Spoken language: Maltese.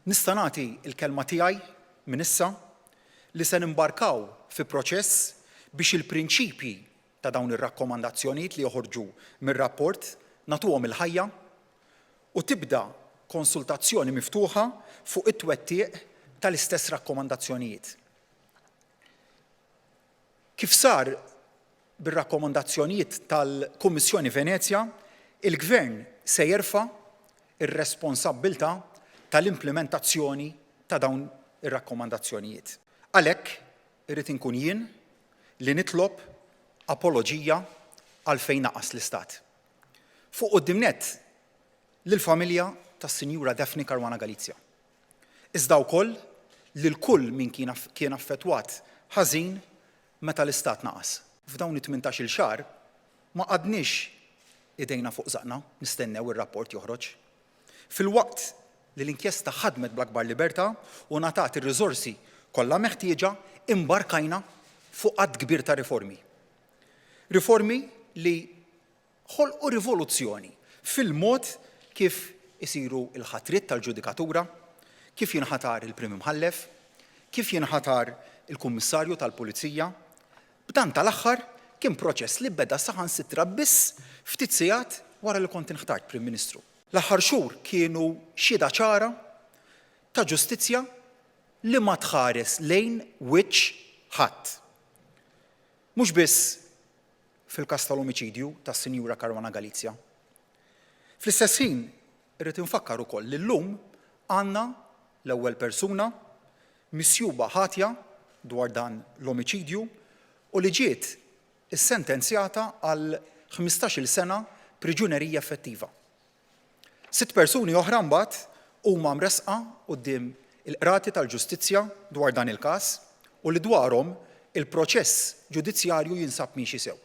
Nista' nagħti l-kelma tiegħi minn issa li se nimbarkaw fi proċess biex il-prinċipji ta' dawn ir-rakkomandazzjonijiet li joħorġu mir-rapport nagħtuhom il-ħajja u tibda konsultazzjoni miftuħa fuq it-twettieq tal-istess rakkomandazzjonijiet. Kif sar bir-rakkomandazzjonijiet tal-Kummissjoni Venezja, il-Gvern se jerfa' ir-responsabbiltà tal-implementazzjoni ta' dawn ir-rakkomandazzjonijiet. Għalhekk irrid inkun jien li nitlob apoloġija għalfejn naqas l-Istat. Fuq quddiem nett lill-familja tas-Sinjura Daphne Caruana Galizia. Iżda wkoll lil kull min kien affettwat ħażin meta l-Istat naqas. F'dawn it-18-il xahar ma qadniex idejna fuq żaqna nistennew ir-rapport joħroġ. Fil-waqt li l-inkjesta ħadmet bl-akbar libertà u ngħatat ir-riżorsi kollha meħtieġa imbarkajna fuq qatt kbir ta' riformi. Riformi li ħolqu rivoluzzjoni fil-mod kif isiru l-ħatriet tal-ġudikatura, kif jinħatar il-Prim Imħallef, kif jinħatar il-Kummissarju tal-Pulizija. B'dan tal-aħħar kien proċess li beda saħansitra biss ftit sigħat wara li kont inħtart Prim Ministru. L-aħħar xhur kienu xhieda ċara ta' ġustizzja li ma tħares lejn wiċċ ħadd. Mhux biss fil-każ tal-omiċidju tas-Sinjura Caruana Galizia. Fl-istess ħin irrid infakkar ukoll li llum għandna l-ewwel persuna misjuba ħatja dwar dan l-omiċidju u li ġiet issentenzjata għal 15-il sena priġunerija effettiva. 6 persuni oħra mbagħad huma mresqa quddiem il-qrati tal-ġustizzja dwar dan il-każ u li dwarhom il-proċess ġudizzjarju jinsab miexi sew.